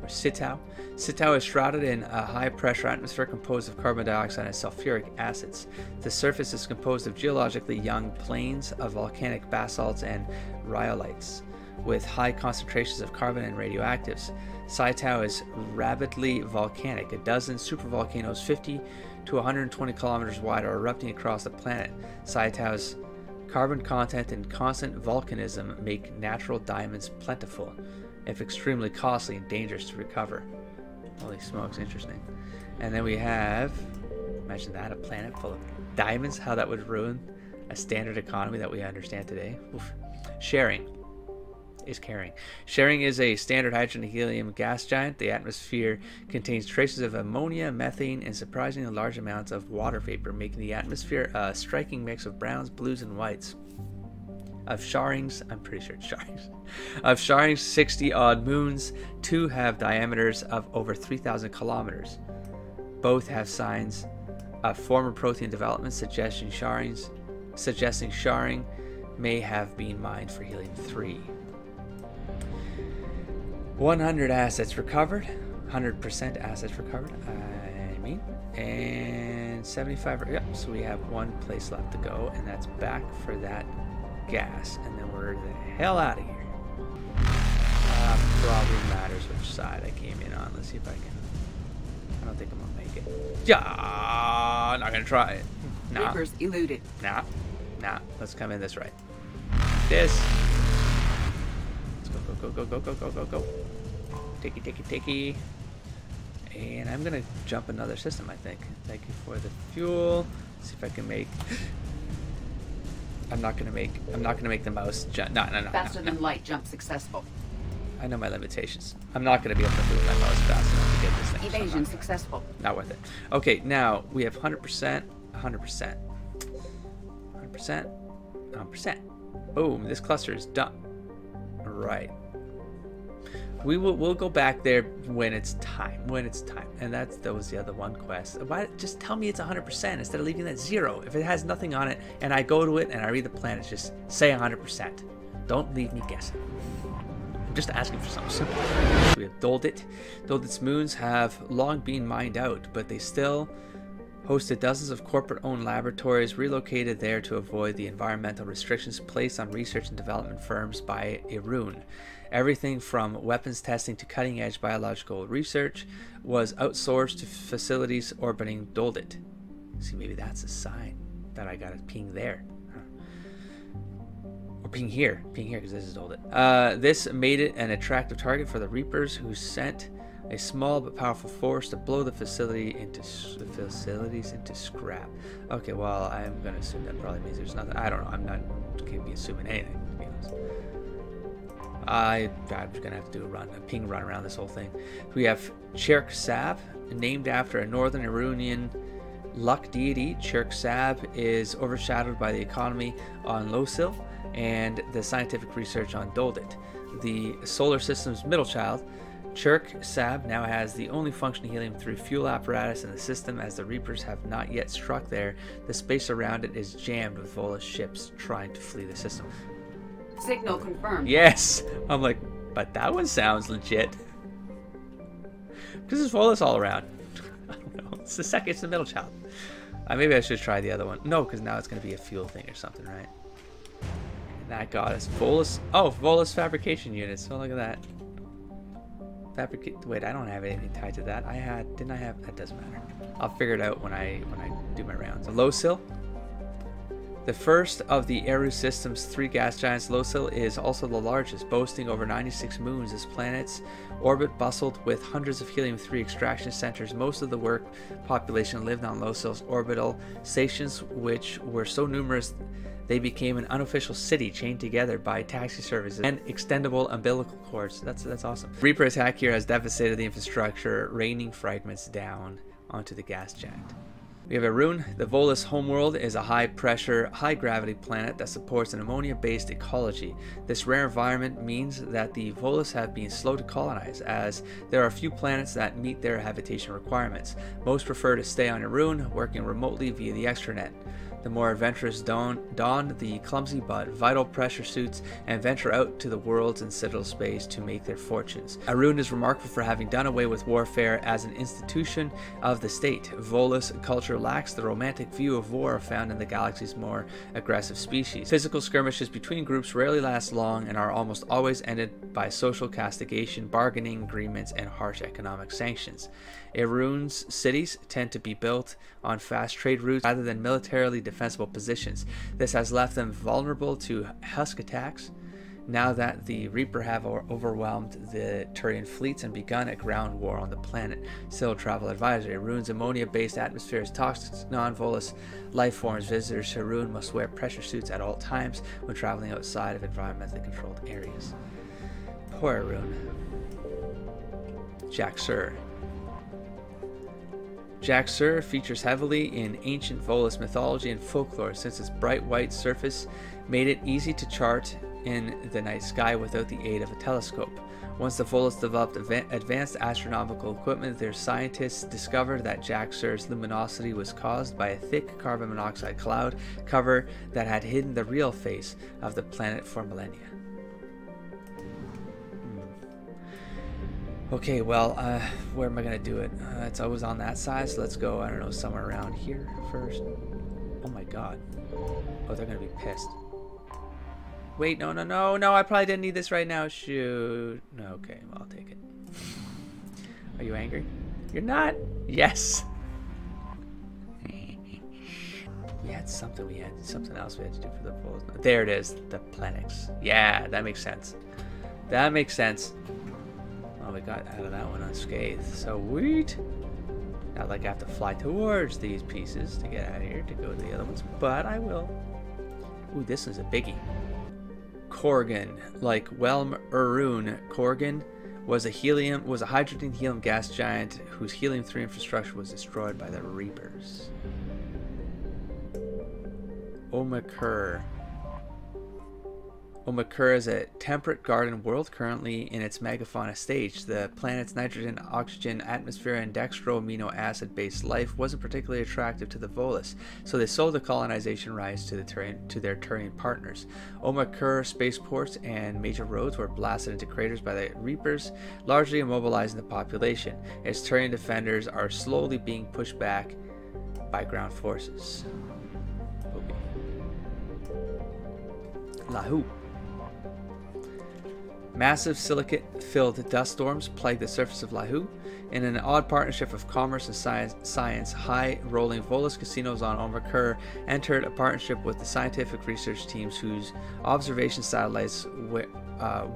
Or Sitao. Sitao is shrouded in a high pressure atmosphere composed of carbon dioxide and sulfuric acids. The surface is composed of geologically young plains of volcanic basalts and rhyolites, with high concentrations of carbon and radioactives. Saitao is rapidly volcanic. A dozen supervolcanoes 50 to 120 kilometers wide are erupting across the planet. Saitao's carbon content and constant volcanism make natural diamonds plentiful, if extremely costly and dangerous to recover. Holy smokes, interesting. And then we have, imagine that, a planet full of diamonds, how that would ruin a standard economy that we understand today. Oof. Sharing is caring. Sharing is a standard hydrogen and helium gas giant. The atmosphere contains traces of ammonia, methane, and surprisingly large amounts of water vapor, making the atmosphere a striking mix of browns, blues, and whites. Of Sharings, I'm pretty sure it's Sharings. Of Sharings' 60-odd moons, 2 have diameters of over 3,000 kilometers. Both have signs of former Prothean development, suggesting Sharing may have been mined for helium-3. 100 assets recovered, 100% assets recovered, I mean, and 75, yep, so we have 1 place left to go, and that's back for that gas, and then we're the hell out of here. Probably matters which side I came in on. Let's see if I can. I don't think I'm gonna make it. Yeah, not gonna try it. Nah. Reapers eluded. Nah. Let's come in this right. This. Go. Takey. And I'm gonna jump another system, I think. Thank you for the fuel. Let's see if I can make... I'm not gonna make the mouse jump. No. Faster than light jump successful. I know my limitations. I'm not gonna be able to move my mouse fast enough to get this thing. Evasion successful. Not worth it. Okay, now we have 100%. Boom, this cluster is done. Right. We'll go back there when it's time. And that was the other one quest. Why just tell me it's 100% instead of leaving that 0? If it has nothing on it and I go to it and I read the planets, just say 100%. Don't leave me guessing. I'm just asking for something simple. We have Doldit. Doldit's moons have long been mined out, but they still hosted dozens of corporate-owned laboratories relocated there to avoid the environmental restrictions placed on research and development firms by Irun. Everything from weapons testing to cutting-edge biological research was outsourced to facilities orbiting Doldit. See, maybe that's a sign that I got a ping there. Or ping here, because this is Doldit. This made it an attractive target for the Reapers, who sent a small but powerful force to blow the facilities into scrap. Okay, well, I'm going to assume that probably means there's nothing. I don't know. I'm not going to be assuming anything, to be honest. I'm just going to have to do a ping run around this whole thing. We have Cherk Sab, named after a northern Iranian luck deity. Cherk Sab is overshadowed by the economy on Losil and the scientific research on Doldit. The solar system's middle child, Cherk Sab now has the only functioning helium-3 fuel apparatus in the system, as the Reapers have not yet struck there. The space around it is jammed with Volus ships trying to flee the system. Signal confirmed. Yes! I'm like, but that one sounds legit. Because there's Volus all around. I don't know. It's the middle child. Maybe I should try the other one. No, because now it's going to be a fuel thing or something, right? And that got us Volus. Oh, Volus fabrication units. So look at that. Wait, I don't have anything tied to that. Didn't I have? That doesn't matter. I'll figure it out when I do my rounds. Losil, the first of the Eru system's 3 gas giants. Losil is also the largest, boasting over 96 moons. This planet's orbit bustled with hundreds of helium-3 extraction centers. Most of the work population lived on Losil's orbital stations, which were so numerous they became an unofficial city chained together by taxi services and extendable umbilical cords. That's awesome. Reaper attack here has devastated the infrastructure, raining fragments down onto the gas giant. We have Irun. The Volus homeworld is a high-pressure, high-gravity planet that supports an ammonia-based ecology. This rare environment means that the Volus have been slow to colonize, as there are few planets that meet their habitation requirements. Most prefer to stay on Irun, working remotely via the extranet. The more adventurous don the clumsy but vital pressure suits and venture out to the worlds and citadel space to make their fortunes. Irun is remarkable for having done away with warfare as an institution of the state. Volus culture lacks the romantic view of war found in the galaxy's more aggressive species. Physical skirmishes between groups rarely last long and are almost always ended by social castigation, bargaining agreements, and harsh economic sanctions. Irun's cities tend to be built on fast trade routes rather than militarily defensible positions. This has left them vulnerable to husk attacks. Now that the Reaper have overwhelmed the Turian fleets and begun a ground war on the planet. Still travel advisory. Irun's ammonia-based atmosphere is toxic to non-Volus life forms. Visitors to Irun must wear pressure suits at all times when traveling outside of environmentally controlled areas. Poor Irun. Jaxur. Jaxur features heavily in ancient Volus mythology and folklore, since its bright white surface made it easy to chart in the night sky without the aid of a telescope. Once the Volus developed advanced astronomical equipment, their scientists discovered that Jaxur's luminosity was caused by a thick carbon monoxide cloud cover that had hidden the real face of the planet for millennia. Okay, well, where am I going to do it? It's always on that side, so let's go, I don't know, somewhere around here first. Oh my god. Oh, they're going to be pissed. Wait, no, I probably didn't need this right now. Shoot. No, okay, well, I'll take it. Are you angry? You're not? Yes. We had something else we had to do for the Volus. There it is, the Plenix. Yeah, that makes sense. That makes sense. Well, we got out of that one unscathed. Sweet. Not like I have to fly towards these pieces to get out of here to go to the other ones, but I will. Ooh, this is a biggie. Korgan, like Welm Urun, Korgan was a hydrogen helium gas giant whose helium-3 infrastructure was destroyed by the Reapers. Omakur. Omakura is a temperate garden world currently in its megafauna stage. The planet's nitrogen, oxygen, atmosphere, and dextro-amino acid-based life wasn't particularly attractive to the Volus, so they sold the colonization rights to their Turian partners. Omakura spaceports and major roads were blasted into craters by the Reapers, largely immobilizing the population. Its Turian defenders are slowly being pushed back by ground forces. Okay. Lahu. Massive silicate-filled dust storms plague the surface of Lahu. In an odd partnership of commerce and science, high-rolling Volus casinos on Omakura entered a partnership with the scientific research teams whose observation satellites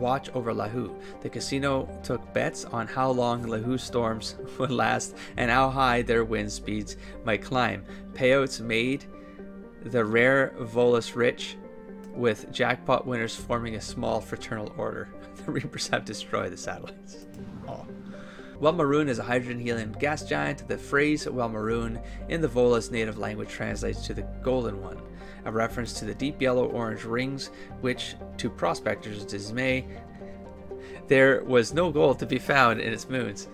watch over Lahu. The casino took bets on how long Lahu storms would last and how high their wind speeds might climb. Payouts made the rare Volus rich, with jackpot winners forming a small fraternal order. The Reapers have destroyed the satellites. Oh. Welmaroon is a hydrogen-helium gas giant. The phrase Welmaroon in the Volus native language translates to the Golden One, a reference to the deep yellow-orange rings, which, to prospectors' dismay, there was no gold to be found in its moons.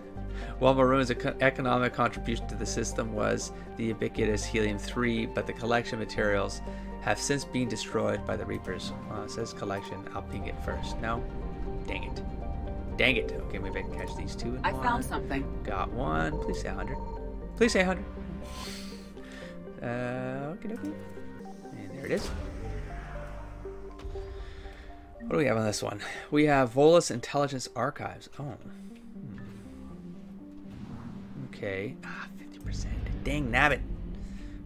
Welmaroon's economic contribution to the system was the ubiquitous helium-3, but the collection materials have since been destroyed by the Reapers. It says collection. I'll ping it first. No? Dang it. Dang it. Okay, maybe I can catch these two. I found something. Got one. Please say 100. Please say 100. Okay, okay. And there it is. What do we have on this one? We have Volus Intelligence Archives. Oh. Okay. 50%. Dang nabbit.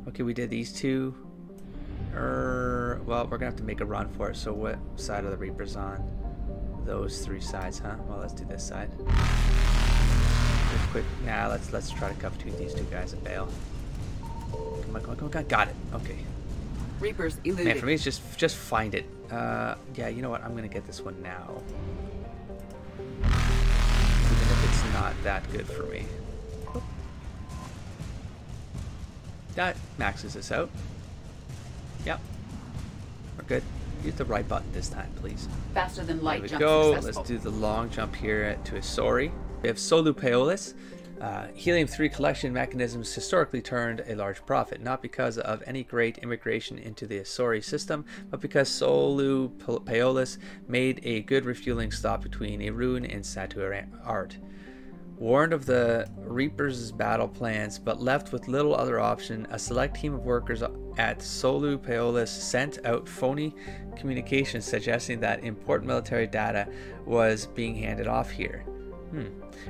Okay, we did these two. Well, we're gonna have to make a run for it. So what side are the Reapers on? Those three sides, huh? Well, let's do this side. Just quick. Nah, let's try to cut between these two guys and bail. Come on, come on, come on. Got it. Okay. Reapers eluded. Man, for me, it's just find it. Yeah, you know what? I'm gonna get this one now, even if it's not that good for me. That maxes this out. Yep. We're good. Use the right button this time, please. Faster than light there we jump go. successful. Let's do the long jump here to Asori. We have Solu Paeolus. Helium-3 collection mechanisms historically turned a large profit, not because of any great immigration into the Asori system, but because Solu Paeolus made a good refueling stop between Irun and Satu'art. Warned of the Reapers' battle plans, but left with little other option, a select team of workers at Solu Paeolus sent out phony communications suggesting that important military data was being handed off here.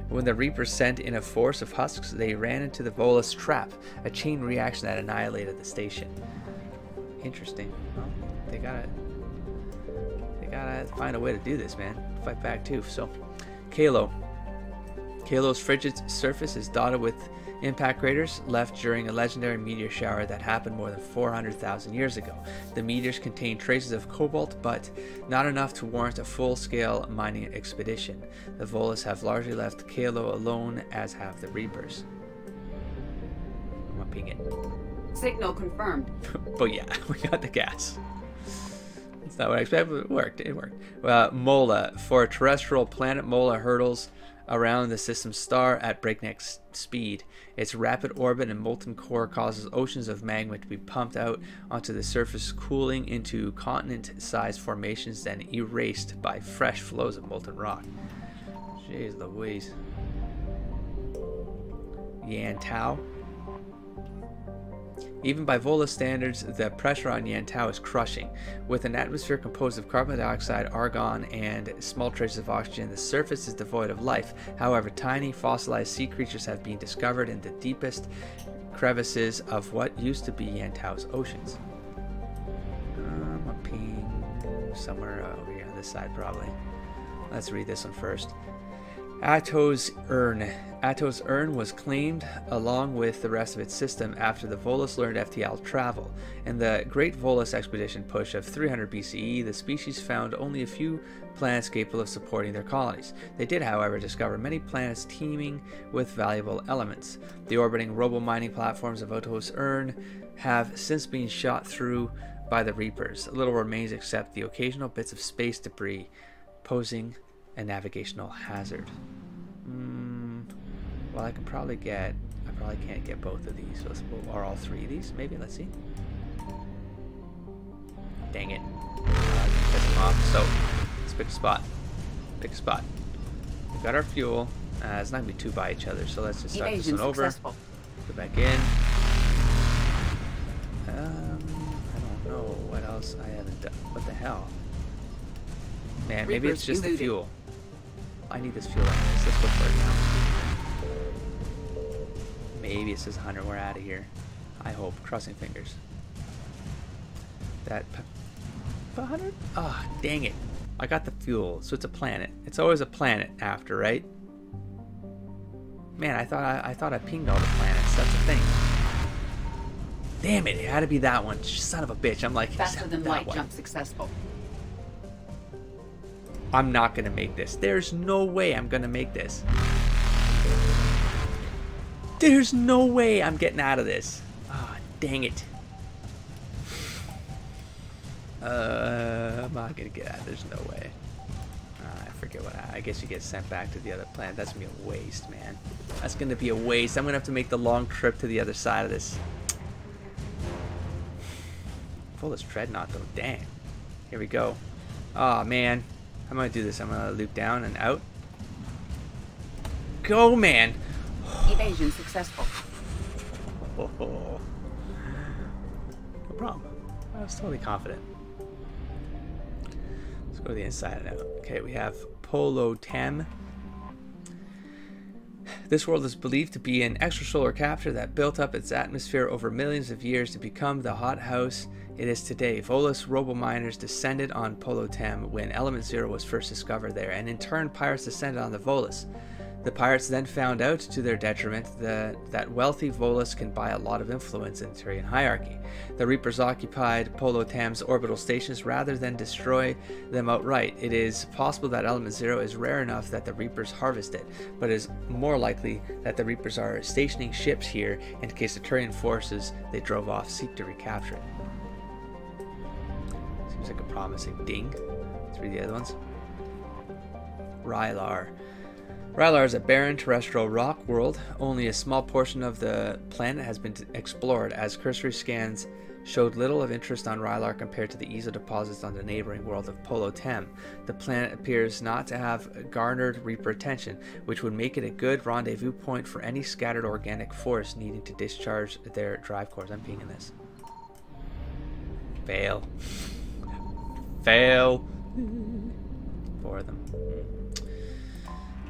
When the Reapers sent in a force of husks, they ran into the Volus trap, a chain reaction that annihilated the station. Interesting. Well, they gotta find a way to do this, man. Fight back too. So, Kalo. Kalo's frigid surface is dotted with impact craters left during a legendary meteor shower that happened more than 400,000 years ago. The meteors contain traces of cobalt, but not enough to warrant a full-scale mining expedition. The Volus have largely left Kalo alone, as have the Reapers. I'm gonna ping it. Signal confirmed. But yeah, we got the gas. It's not what I expected, but it worked. It worked. Mola. For a terrestrial planet, Mola hurdles around the system's star at breakneck speed. Its rapid orbit and molten core causes oceans of magma to be pumped out onto the surface, cooling into continent-sized formations, then erased by fresh flows of molten rock. Jeez Louise. Yantao. Even by Volus standards, the pressure on Yantao is crushing. With an atmosphere composed of carbon dioxide, argon, and small traces of oxygen, the surface is devoid of life. However, tiny fossilized sea creatures have been discovered in the deepest crevices of what used to be Yantao's oceans. I'm gonna ping somewhere over here on this side, probably. Let's read this one first. Atto's Urn. Atto's Urn was claimed along with the rest of its system after the Volus learned FTL travel. In the Great Volus Expedition push of 300 BCE, the species found only a few planets capable of supporting their colonies. They did, however, discover many planets teeming with valuable elements. The orbiting robo-mining platforms of Atto's Urn have since been shot through by the Reapers. Little remains except the occasional bits of space debris, posing a navigational hazard. Well, I probably can't get both of these. So or all three of these, maybe. Let's see. Dang it. Piss them off. So let's pick a spot. Pick a spot. We've got our fuel. It's not gonna be two by each other, so let's just start this one over. Go back in. I don't know what else I haven't done. What the hell? Man, maybe it's just the fuel. I need this fuel anyways. Let's go for it now. Maybe it says 100. We're out of here. I hope. Crossing fingers. That 100? Ah, oh, dang it. I got the fuel, so it's a planet. It's always a planet after, right? Man, I thought I pinged all the planets. That's the thing. Damn it! It had to be that one. Son of a bitch. I'm like, faster than light jump successful. I'm not gonna make this. There's no way I'm gonna make this. There's no way I'm getting out of this. Ah, oh, dang it. I'm not gonna get out. There's no way. I forget what. I guess you get sent back to the other planet. That's gonna be a waste, man. That's gonna be a waste. I'm gonna have to make the long trip to the other side of this. Pull this dreadnought though. Dang. Here we go. Oh man. I'm gonna do this. I'm gonna loop down and out. Go, man. Evasion successful. No problem. I was totally confident. Let's go to the inside and out. Okay, we have Polo Tem. This world is believed to be an extrasolar capsule that built up its atmosphere over millions of years to become the hothouse it is today. Volus robo-miners descended on Polo Tem when Element Zero was first discovered there, and in turn pirates descended on the Volus. The pirates then found out, to their detriment, that wealthy Volus can buy a lot of influence in Turian hierarchy. The Reapers occupied Polo Tem's orbital stations rather than destroy them outright. It is possible that Element Zero is rare enough that the Reapers harvest it, but it is more likely that the Reapers are stationing ships here in case the Turian forces they drove off seek to recapture it. Seems like a promising ding. Let's read the other ones. Rylar. Rylar is a barren terrestrial rock world. Only a small portion of the planet has been explored, as cursory scans showed little of interest on Rylar compared to the ESO deposits on the neighboring world of Polo Tem. The planet appears not to have garnered Reaper attention, which would make it a good rendezvous point for any scattered organic force needing to discharge their drive cores. I'm pinging this. Fail. Fail. 4 of them.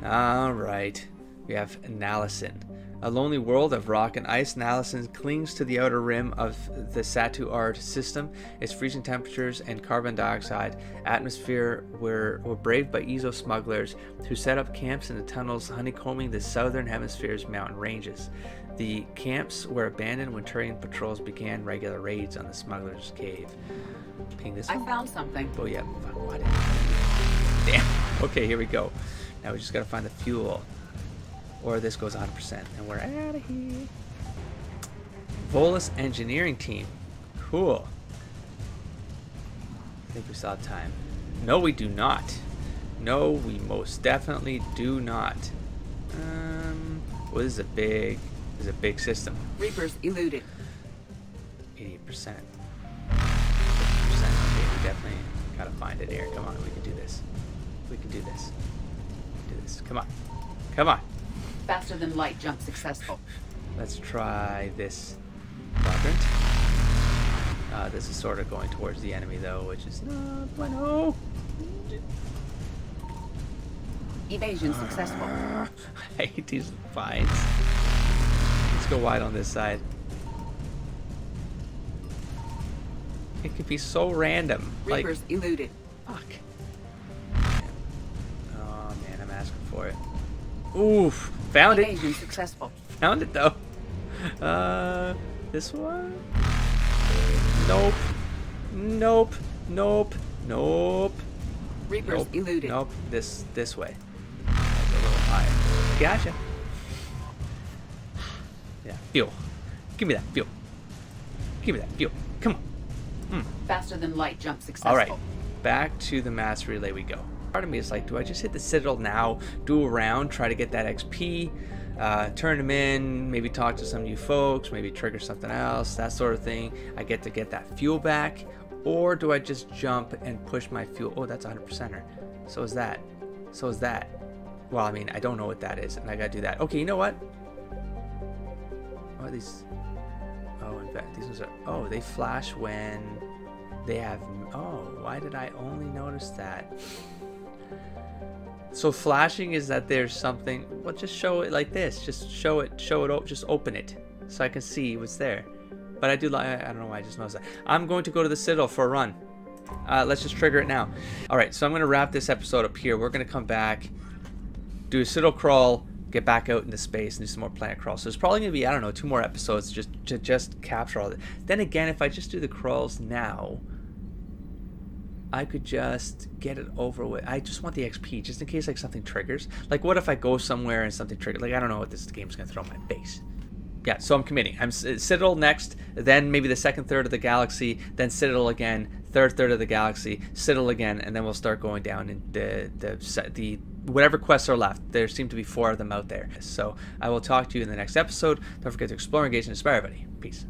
Alright, we have Nalison. A lonely world of rock and ice, Nalison clings to the outer rim of the Satu-Ard system. Its freezing temperatures and carbon dioxide atmosphere were braved by ESO smugglers who set up camps in the tunnels honeycombing the southern hemisphere's mountain ranges. The camps were abandoned when Turian patrols began regular raids on the smugglers' cave. Ping this one. I found something. Oh yeah, fuck, what? Damn. Okay, here we go. Now we just gotta find the fuel, or this goes 100%, and we're out of here. Volus engineering team, cool. I think we still have time. No, we do not. No, we most definitely do not. Well, this is a big system. Reapers eluded. 88%. 50%. Okay, we definitely gotta find it here. Come on, we can do this. We can do this. Come on. Come on. Faster than light jump successful. Let's try this quadrant. This is sort of going towards the enemy though, which is not bueno. Evasion successful. I hate these vines. Let's go wide on this side. It could be so random. Reapers eluded. Fuck. For it. Oof, found it. Successful. Found it though. This one? Nope. Nope. Nope. Nope. Reapers nope. eluded. Nope. This way. That's a little higher. Gotcha. Yeah, fuel. Give me that fuel. Give me that fuel. Come on. Faster than light jump successful. All right, back to the mass relay we go. Part of me is like, do I just hit the Citadel now, do a round, try to get that XP, turn them in, maybe talk to some new folks, maybe trigger something else, that sort of thing. I get to get that fuel back, or do I just jump and push my fuel? Oh, that's 100%er. So is that. So is that. Well, I mean, I don't know what that is, and I gotta do that. Okay, you know what? What are these? Oh, in fact, these ones are. Oh, they flash when they have. Oh, why did I only notice that? So flashing is that there's something. Well, just show it like this. Just show it. Just open it so I can see what's there. But I do like. I don't know why I just noticed that. I'm going to go to the Citadel for a run. Let's just trigger it now. All right, so I'm going to wrap this episode up here. We're going to come back, do a Citadel crawl, get back out into space, and do some more planet crawls. So there's probably going to be, I don't know, 2 more episodes just to capture all that. Then again, if I just do the crawls now, I could just get it over with. I just want the XP, just in case like something triggers. Like, what if I go somewhere and something triggers? Like, I don't know what this game's going to throw in my face. Yeah, so I'm committing. I'm Citadel next, then maybe the second third of the galaxy, then Citadel again, third of the galaxy, Citadel again, and then we'll start going down in the whatever quests are left. There seem to be 4 of them out there. So I will talk to you in the next episode. Don't forget to explore, engage, and inspire everybody. Peace.